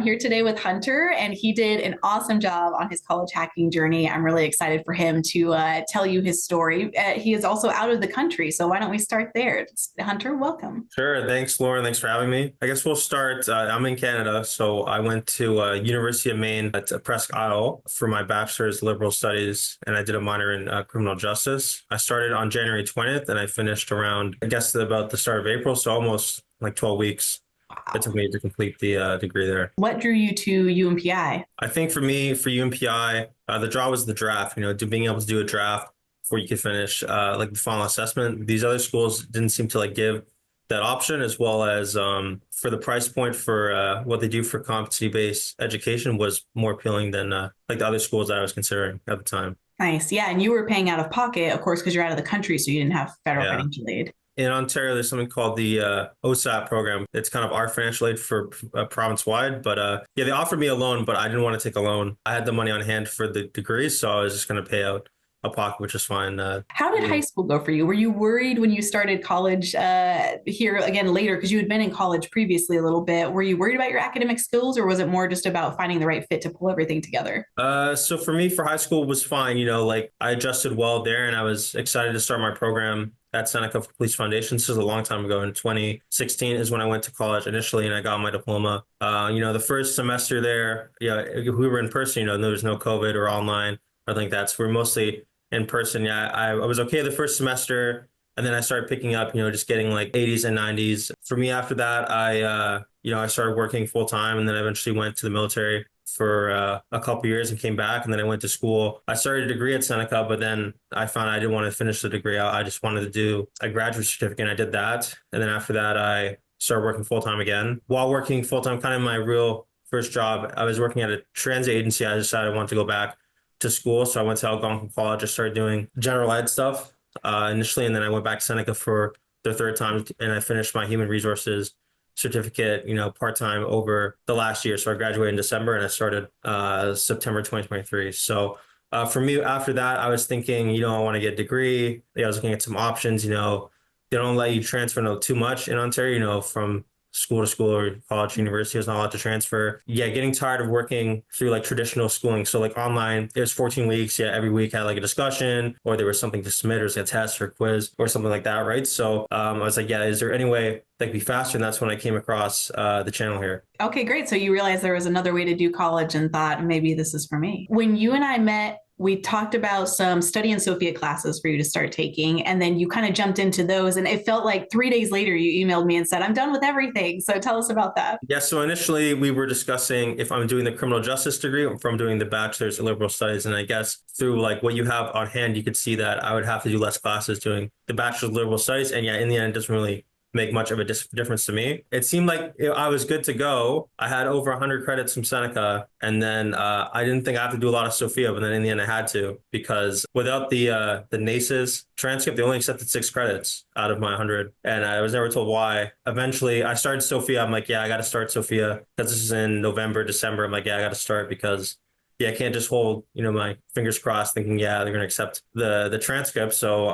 here today with Hunter, and he did an awesome job on his college hacking journey. I'm really excited for him to tell you his story. He is also out of the country, so why don't we start there? Hunter, welcome. Sure. Thanks, Lauren. Thanks for having me. I guess we'll start. I'm in Canada, so I went to University of Maine at Presque Isle for my bachelor's liberal studies, and I did a minor in criminal justice. I started on January 20th, and I finished around, I guess, about the start of April, so almost like 12 weeks. It took me to complete the degree there. What drew you to UMPI? I think for me, for UMPI, the draw was the draft, being able to do a draft before you could finish like the final assessment. These other schools didn't seem to like give that option, as well as for the price point for what they do for competency-based education was more appealing than like the other schools that I was considering at the time. Nice. Yeah. And you were paying out of pocket, of course, because you're out of the country, so you didn't have federal Yeah. financial aid. In Ontario, there's something called the OSAP program. It's kind of our financial aid for province-wide. But yeah, they offered me a loan, but I didn't want to take a loan. I had the money on hand for the degree, so I was just going to pay out a pocket, which is fine. How did high school go for you? Were you worried when you started college here again later, because you had been in college previously a little bit? Were you worried about your academic skills, or was it more just about finding the right fit to pull everything together? So for me, for high school was fine. Like I adjusted well there, and I was excited to start my program at Seneca for Police Foundation. This is a long time ago. In 2016 is when I went to college initially, and I got my diploma. The first semester there, yeah, we were in person. There was no COVID or online or like that. So we're mostly in person. Yeah, I was okay the first semester, and then I started picking up, just getting like 80s and 90s. For me, after that, I started working full time, and then I eventually went to the military for a couple years and came back, and then I went to school. I started a degree at Seneca, but then I found I didn't want to finish the degree. I just wanted to do a graduate certificate, and I did that. And then after that, I started working full time again. While working full time, kind of my real first job, I was working at a transit agency. I decided I wanted to go back to school, so I went to Algonquin College. I started doing general ed stuff initially, and then I went back to Seneca for the third time, and I finished my human resources certificate, part-time over the last year. So I graduated in December, and I started September 2023. So for me, after that, I was thinking, I want to get a degree. I was looking at some options. They don't let you transfer too much in Ontario, from school to school or college, university. Is not allowed to transfer. Yeah, getting tired of working through like traditional schooling. So like online, it was 14 weeks. Yeah, every week I had like a discussion, or there was something to submit, or a test or a quiz or something like that, right? So I was like, yeah, is there any way that could be faster? And that's when I came across the channel here. Okay, great. So you realized there was another way to do college and thought maybe this is for me. When you and I met, we talked about some study in Sophia classes for you to start taking, and then you kind of jumped into those, and it felt like 3 days later you emailed me and said, I'm done with everything. So tell us about that. Yeah, so initially we were discussing if I'm doing the criminal justice degree or if I'm doing the bachelor's in liberal studies. And I guess through like what you have on hand, you could see that I would have to do less classes doing the bachelor's of liberal studies. And yeah, in the end, it doesn't really make much of a difference to me. It seemed like I was good to go. I had over 100 credits from Seneca, and then I didn't think I had to do a lot of Sophia, but then in the end I had to, because without the NACES transcript, they only accepted 6 credits out of my 100, and I was never told why. Eventually, I started Sophia. I'm like, yeah, I got to start Sophia because this is in November, December. I'm like, yeah, I got to start because yeah, I can't just hold, my fingers crossed thinking, yeah, they're going to accept the transcript. So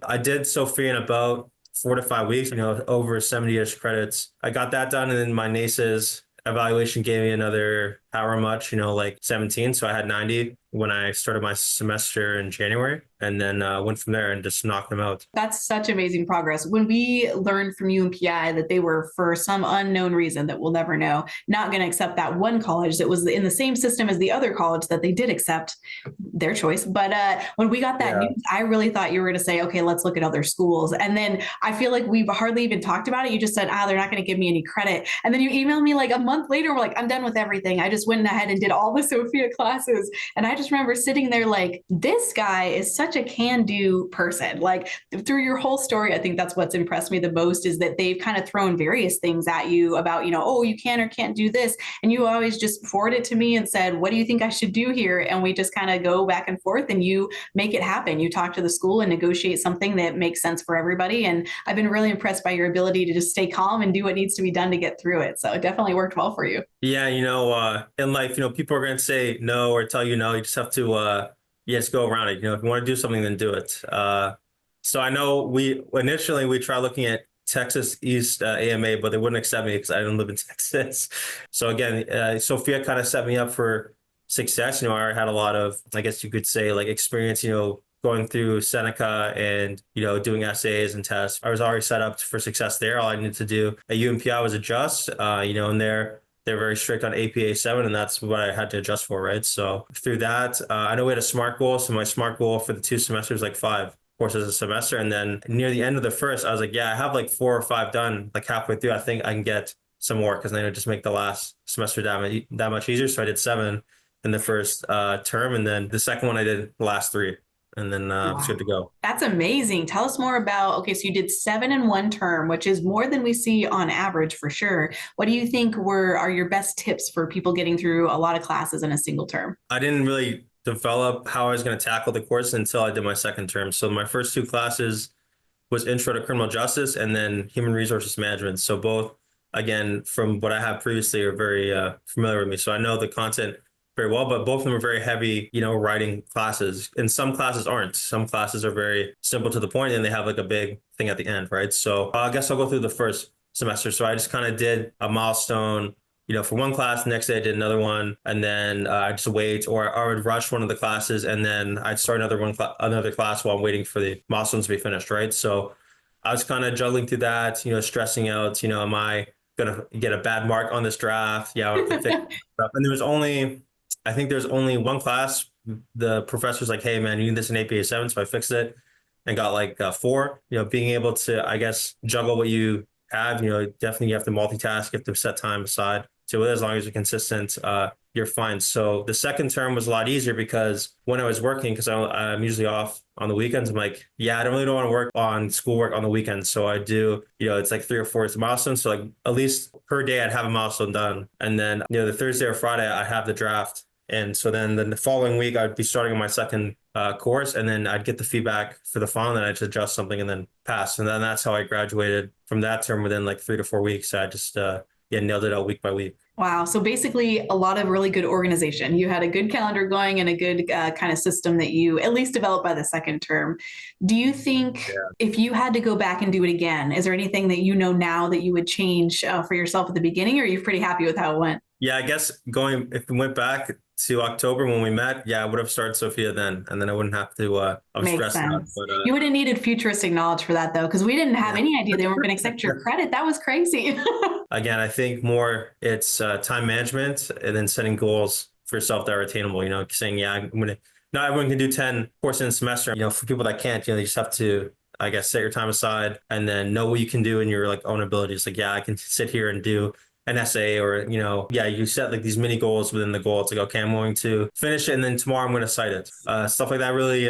I did Sophia in about 4 to 5 weeks, over 70-ish credits. I got that done, and then my NACES evaluation gave me another however much, like 17. So I had 90 when I started my semester in January, and then went from there and just knocked them out. That's such amazing progress. When we learned from UMPI that they were, for some unknown reason that we'll never know, not going to accept that one college that was in the same system as the other college that they did accept, their choice. But when we got that news, I really thought you were going to say, okay, let's look at other schools. And then I feel like we've hardly even talked about it. You just said, they're not going to give me any credit. And then you emailed me like a month later, we're like, I'm done with everything. I just went ahead and did all the Sophia classes. And I just remember sitting there like, this guy is such a can-do person. Like through your whole story, I think that's what's impressed me the most, is that they've kind of thrown various things at you about, oh, you can or can't do this. And you always just forward it to me and said, what do you think I should do here? And we just kind of go back and forth, and you make it happen. You talk to the school and negotiate something that makes sense for everybody. And I've been really impressed by your ability to just stay calm and do what needs to be done to get through it. So it definitely worked well for you. Yeah, in life, people are going to say no or tell you no. You just have to, just go around it. If you want to do something, then do it. So I know we tried looking at Texas East AMA, but they wouldn't accept me because I didn't live in Texas. So again, Sophia kind of set me up for success. You know, I already had a lot of, I guess you could say, like experience, you know, going through Seneca and, you know, doing essays and tests. I was already set up for success there. All I needed to do at UMPI was adjust, you know, and they're very strict on APA 7, and that's what I had to adjust for, right? So through that, I know we had a SMART goal. So my SMART goal for the 2 semesters, like 5 courses a semester. And then near the end of the first, I was like, yeah, I have like 4 or 5 done. Like halfway through, I think I can get some more because then it just make the last semester that much easier. So I did 7 in the first term. And then the second one, I did the last 3. And then it's good to go. That's amazing. Tell us more about, okay, so you did 7 in 1 term, which is more than we see on average for sure. What do you think are your best tips for people getting through a lot of classes in a single term? I didn't really develop how I was going to tackle the course until I did my second term. So my first 2 classes was Intro to Criminal Justice and then Human Resources Management. So both, again, from what I had previously, are very familiar with me. So I know the content very well, but both of them are very heavy, you know, writing classes. And some classes aren't. Some classes are very simple to the point, and they have like a big thing at the end, right? So I guess I'll go through the first semester. So I just kind of did a milestone, you know, for one class. The next day I did another one, and then I just wait, or I would rush one of the classes, and then I'd start another class while I'm waiting for the milestones to be finished, right? So I was kind of juggling through that, you know, stressing out, you know, am I gonna get a bad mark on this draft? Yeah, I have to fix stuff. And I think there's only one class. The professor's like, hey, man, you need this in APA 7. So I fixed it and got like 4. You know, being able to, I guess, juggle what you have, you know, definitely you have to multitask, you have to set time aside to it. As long as you're consistent, you're fine. So the second term was a lot easier because when I was working, because I'm usually off on the weekends, I'm like, yeah, I don't want to work on schoolwork on the weekends. So I do, you know, it's like 3 or 4 milestones. So like at least per day, I'd have a milestone done. And then, you know, the Thursday or Friday, I have the draft. And so then the following week, I'd be starting on my second course, and then I'd get the feedback for the final, and I'd just adjust something and then pass. And then that's how I graduated from that term within like 3 to 4 weeks. I just nailed it out week by week. Wow. So basically, a lot of really good organization. You had a good calendar going and a good kind of system that you at least developed by the second term. Do you think if you had to go back and do it again, is there anything that you know now that you would change for yourself at the beginning, or are you pretty happy with how it went? Yeah, I guess if we went back to October when we met, yeah, I would have started Sophia then, and then I wouldn't have to. I'm Makes stressed out. sense. You would have needed futuristic knowledge for that, though, because we didn't have any idea they weren't going to accept your credit. That was crazy. Again, I think more it's time management and then setting goals for yourself that are attainable. You know, saying, yeah, I'm gonna. Not everyone can do 10 courses in a semester. You know, for people that can't, you know, you just have to, I guess, set your time aside and then know what you can do in your like own abilities. Like, yeah, I can sit here and do an essay, or, you know, yeah, you set like these mini goals within the goal. It's like, okay, I'm going to finish it and then tomorrow I'm going to cite it. Stuff like that really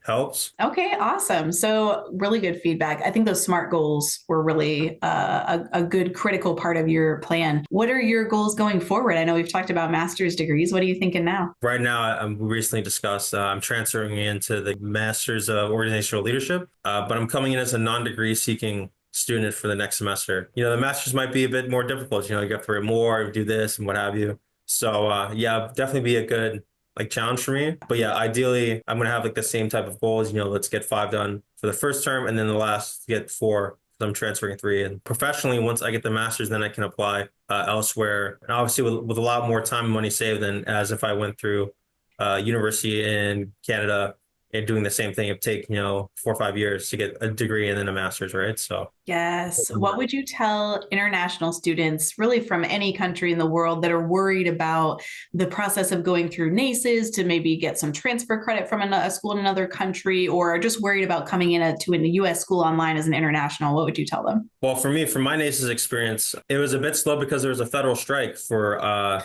helps. Okay, awesome. So really good feedback. I think those SMART goals were really a good critical part of your plan. What are your goals going forward? I know we've talked about master's degrees. What are you thinking now? Right now, we recently discussed, I'm transferring into the Master's of Organizational Leadership, but I'm coming in as a non-degree seeking student for the next semester. You know, the master's might be a bit more difficult. You know, you have to read more, do this and what have you. So yeah, definitely be a good like challenge for me. But yeah, ideally, I'm gonna have like the same type of goals. You know, let's get 5 done for the first term, and then the last get 4. I'm transferring 3. And professionally, once I get the master's, then I can apply elsewhere. And obviously, with a lot more time and money saved than as if I went through university in Canada and doing the same thing. It'd take, you know, 4 or 5 years to get a degree and then a master's, right? So yes. What would you tell international students, really from any country in the world, that are worried about the process of going through NACEs to maybe get some transfer credit from a school in another country, or are just worried about coming in to a US school online as an international? What would you tell them? Well, for me, from my NACEs experience, it was a bit slow because there was a federal strike for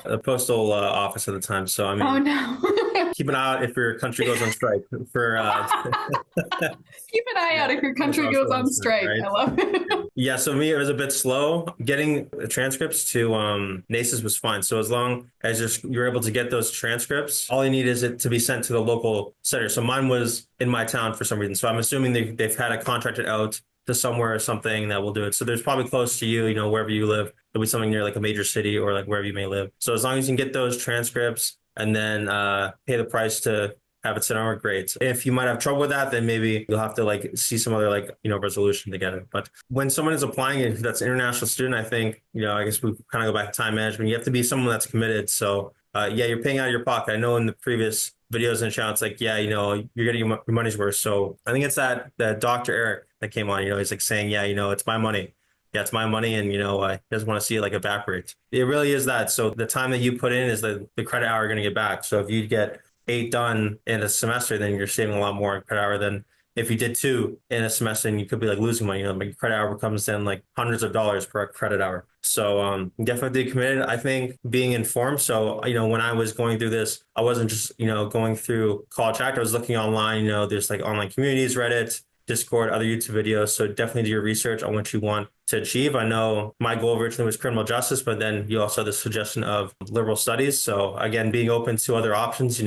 the postal office at the time. So, I mean, oh no. keep an eye out if your country goes on strike. Keep an eye out if your country goes on strike. Right? I love it. Yeah, so me, it was a bit slow. Getting the transcripts to NACEs was fine. So as long as you're able to get those transcripts, all you need is it to be sent to the local center. So mine was in my town for some reason. So I'm assuming they've had it contracted out to somewhere or something that will do it. So there's probably close to you, you know, wherever you live, there'll be something near like a major city or like wherever you may live. So as long as you can get those transcripts and then pay the price to have it sent over, great. If you might have trouble with that, then maybe you'll have to like see some other like, resolution to get it. But when someone is applying it, that's an international student, I think, I guess we kind of go back to time management. You have to be someone that's committed. So yeah, you're paying out of your pocket. I know in the previous videos and channels, like, yeah, you're getting your money's worth. So I think it's that Dr. Eric that came on, he's like saying, yeah, it's my money. Yeah, it's my money, and he doesn't want to see it like evaporate. It really is that. So the time that you put in is the credit hour you're going to get back. So if you get 8 done in a semester, then you're saving a lot more in credit hour than if you did 2 in a semester, and you could be like losing money. Like credit hour becomes then like hundreds of dollars per credit hour. So definitely committed. I think being informed. So when I was going through this, I wasn't just going through College Act. I was looking online. There's like online communities, Reddit, Discord, other YouTube videos. So definitely do your research on what you want to achieve. I know my goal originally was criminal justice, but then you also had the suggestion of liberal studies. So again, being open to other options,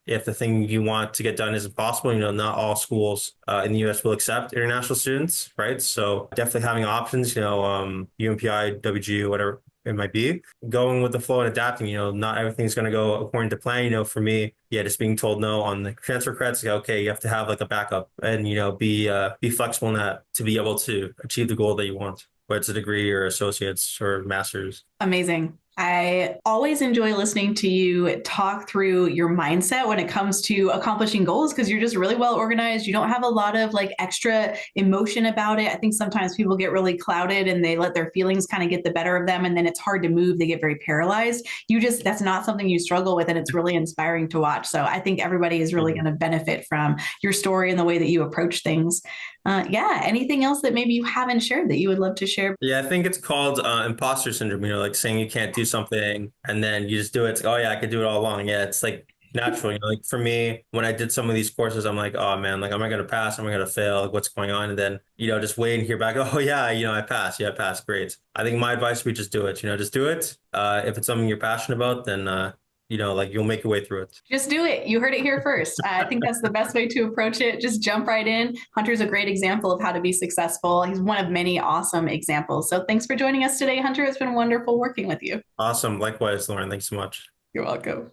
if the thing you want to get done isn't possible, not all schools in the US will accept international students, right? So definitely having options, UMPI, WGU, whatever it might be, going with the flow and adapting, not everything's going to go according to plan. For me, yeah, just being told no on the transfer credits, okay, you have to have like a backup and, be flexible in that to be able to achieve the goal that you want, whether it's a degree or associates or master's. Amazing. I always enjoy listening to you talk through your mindset when it comes to accomplishing goals, because you're just really well organized. You don't have a lot of like extra emotion about it. I think sometimes people get really clouded and they let their feelings kind of get the better of them, and then it's hard to move. They get very paralyzed. That's not something you struggle with, and it's really inspiring to watch. So I think everybody is really going to benefit from your story and the way that you approach things. Yeah. Anything else that maybe you haven't shared that you would love to share? Yeah, I think it's called imposter syndrome, like saying you can't do something and then you just do it. It's like, oh yeah, I could do it all along. Yeah, it's like natural. Like for me, when I did some of these courses, I'm like, oh man, like am I going to pass? Am I going to fail? Like what's going on? And then, just wait and hear back. Oh yeah, I passed. Yeah, I passed. Great. I think my advice would be just do it. Just do it. If it's something you're passionate about, then like you'll make your way through it. Just do it. You heard it here first. I think that's the best way to approach it. Just jump right in. Hunter's a great example of how to be successful. He's one of many awesome examples. So thanks for joining us today, Hunter. It's been wonderful working with you. Awesome. Likewise, Lauren. Thanks so much. You're welcome.